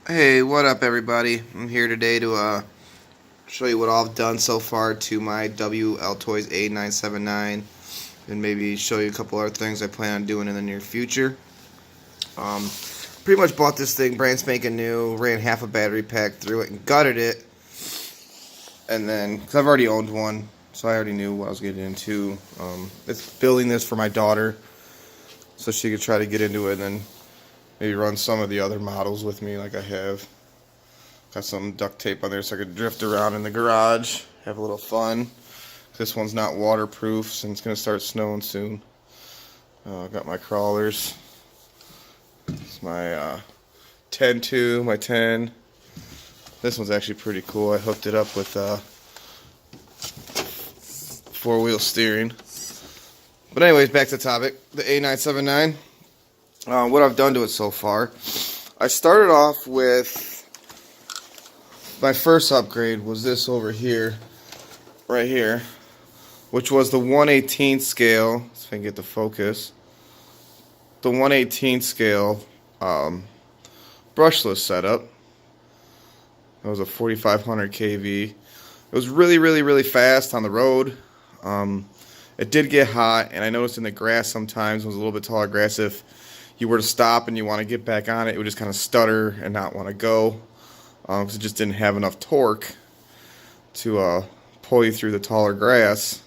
Hey, what up everybody? I'm here today to show you what all I've done so far to my Wltoys a979 and maybe show you a couple other things I plan on doing in the near future. Pretty much bought this thing brand spanking new, ran half a battery pack through it and gutted it. And then, because I've already owned one, so I already knew what I was getting into. It's building this for my daughter so she could try to get into it and then maybe run some of the other models with me like I have. Got some duct tape on there so I could drift around in the garage, have a little fun. This one's not waterproof and it's going to start snowing soon. Got my crawlers. It's my 10-2, my 10. This one's actually pretty cool. I hooked it up with four-wheel steering. But anyways, back to the topic. The a979. What I've done to it so far. I started off with my first upgrade was this over here, right here, which was the 1/18 scale. So if I can get the focus. The 1/18 scale brushless setup. It was a 4500 kV. It was really fast on the road. It did get hot, and I noticed in the grass sometimes, it was a little bit taller grass, if you were to stop and you want to get back on it, it would just kind of stutter and not want to go. Because it just didn't have enough torque to pull you through the taller grass.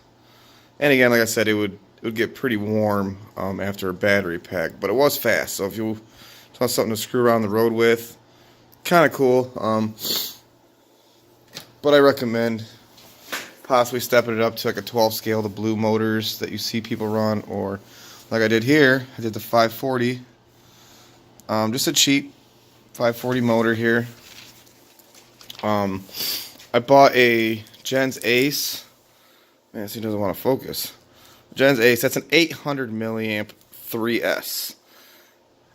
And again, like I said, it would get pretty warm after a battery pack, but it was fast. So if you want something to screw around the road with, kind of cool. But I recommend possibly stepping it up to like a 12 scale, the blue motors that you see people run, or like I did here, I did the 540. Just a cheap 540 motor here. I bought a Gens Ace. Man, he doesn't want to focus. Gens Ace, that's an 800 milliamp 3S.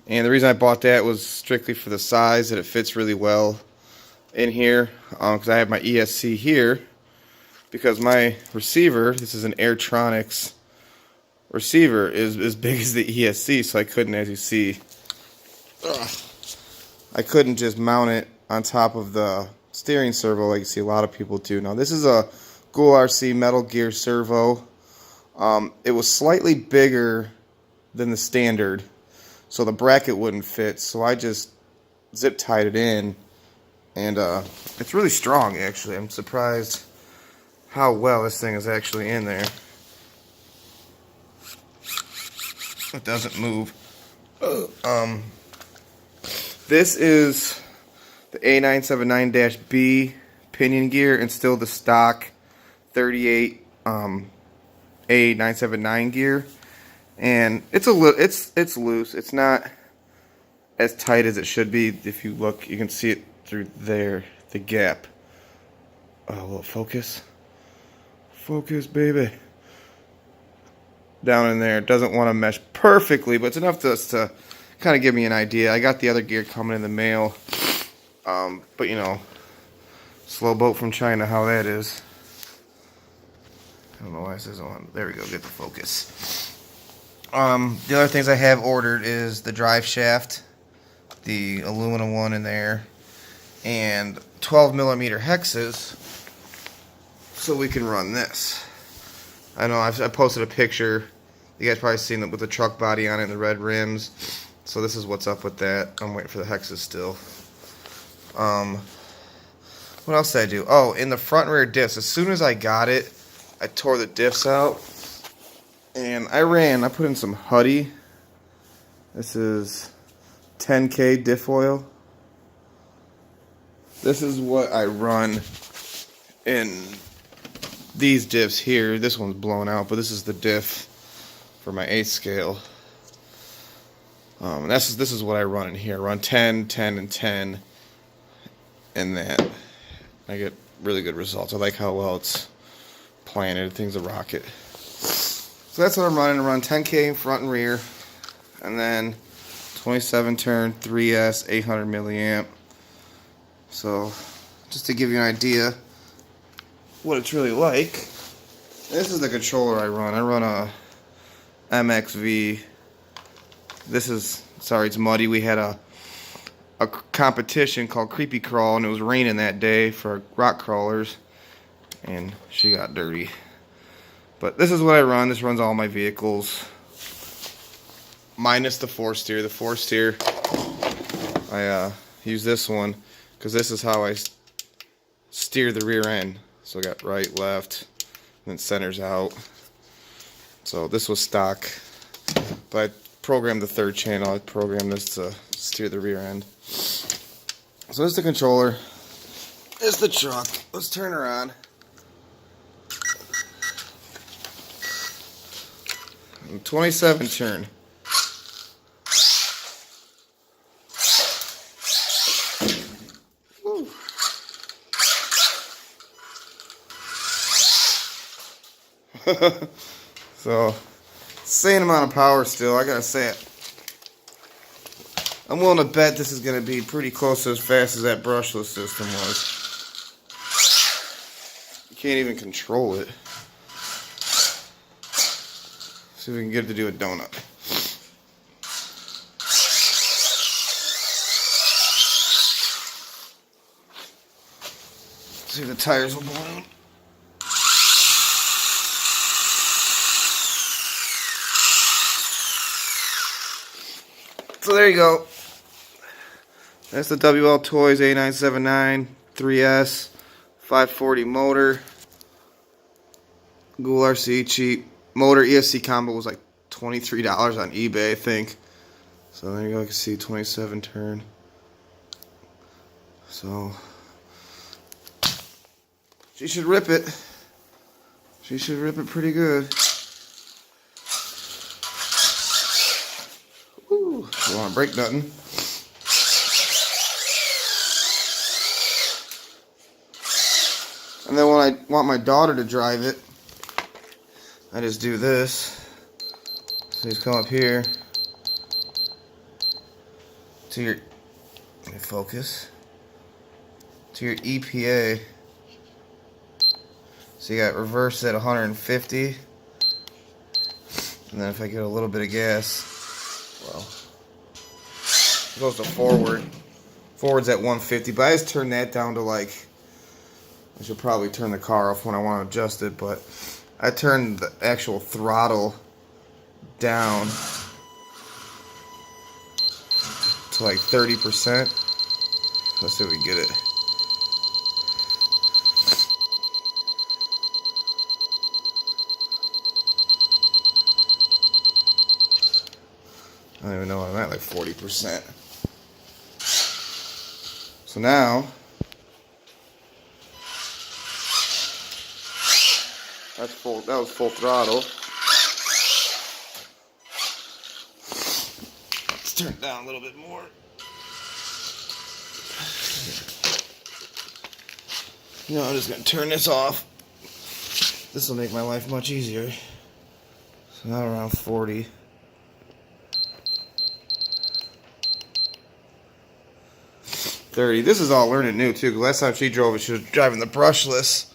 And the reason I bought that was strictly for the size, that it fits really well in here. Because I have my ESC here. Because my receiver, this is an Airtronics receiver, is as big as the ESC, so I couldn't, as you see, I couldn't just mount it on top of the steering servo like you see a lot of people do. Now this is a Ghoul RC Metal Gear servo. It was slightly bigger than the standard, so the bracket wouldn't fit, so I just zip tied it in, and it's really strong actually. I'm surprised how well this thing is actually in there. It doesn't move. This is the A979-B pinion gear and still the stock 38 A979 gear, and it's loose. It's not as tight as it should be. If you look, you can see it through there, the gap. Will it focus? Focus, baby. Down in there. It doesn't want to mesh perfectly, but it's enough to kind of give me an idea. I got the other gear coming in the mail. But you know, slow boat from China, how that is. I don't know why this isn't on. There we go, get the focus. The other things I have ordered is the drive shaft, the aluminum one in there, and 12mm hexes, so we can run this. I know I posted a picture. You guys probably seen it with the truck body on it and the red rims. So this is what's up with that. I'm waiting for the hexes still. What else did I do? Oh, in the front and rear diffs. As soon as I got it, I tore the diffs out. And I put in some Huddy. This is 10K diff oil. This is what I run in these diffs here. This one's blown out, but this is the diff for my 8 scale. This is what I run in here. I run 10, 10, and 10 in that. I get really good results. I like how well it's planted. Thing's a rocket. So that's what I'm running. I run 10K front and rear, and then 27 turn 3S 800 milliamp. So just to give you an idea what it's really like. This is the controller I run. I run a MXV. This is, sorry, it's muddy. We had a a competition called Creepy Crawl, and it was raining that day for rock crawlers, and she got dirty. But this is what I run. This runs all my vehicles, minus the 4-steer. The 4-steer, I use this one because this is how I steer the rear end. So I got right, left, and then centers out. So this was stock, but I programmed the third channel. I programmed this to steer the rear end. So this is the controller. This is the truck. Let's turn her on. 27 turn. Woo. So, same amount of power still, I gotta say it. I'm willing to bet this is gonna be pretty close to as fast as that brushless system was. You can't even control it. See if we can get it to do a donut. See if the tires will balloon. So there you go. That's the Wltoys a979 3S 540 motor. Google RC cheap. Motor ESC combo was like $23 on eBay, I think. So there you go. You can see 27 turn. So she should rip it. She should rip it pretty good. Ooh, don't want to break nothing. And then when I want my daughter to drive it, I just do this. So you just come up here to your, let me focus, to your EPA. So you got reverse at 150. And then if I get a little bit of gas, well, it goes to forward. Forward's at 150, but I just turn that down to like, I should probably turn the car off when I want to adjust it, but I turn the actual throttle down to like 30%. Let's see if we can get it. I don't even know what I'm at, like 40%. So now, that's full. That was full throttle. Let's turn it down a little bit more. No, I'm just gonna turn this off. This will make my life much easier. So now around 40. This is all learning new too, because last time she drove it, she was driving the brushless.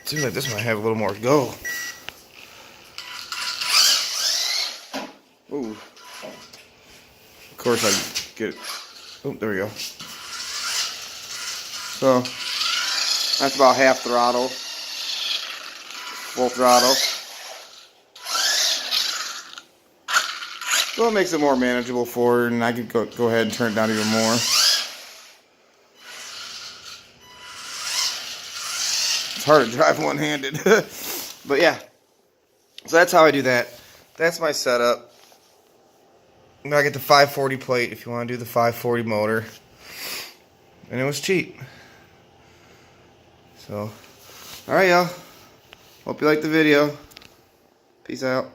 Seems like this might have a little more to go. Ooh. Of course I get it. Oh, there we go. So, that's about half throttle. Full throttle. So it makes it more manageable for her, and I could go ahead and turn it down even more. It's hard to drive one-handed. But yeah. So that's how I do that. That's my setup. I get the 540 plate if you want to do the 540 motor. And it was cheap. So, alright y'all. Hope you liked the video. Peace out.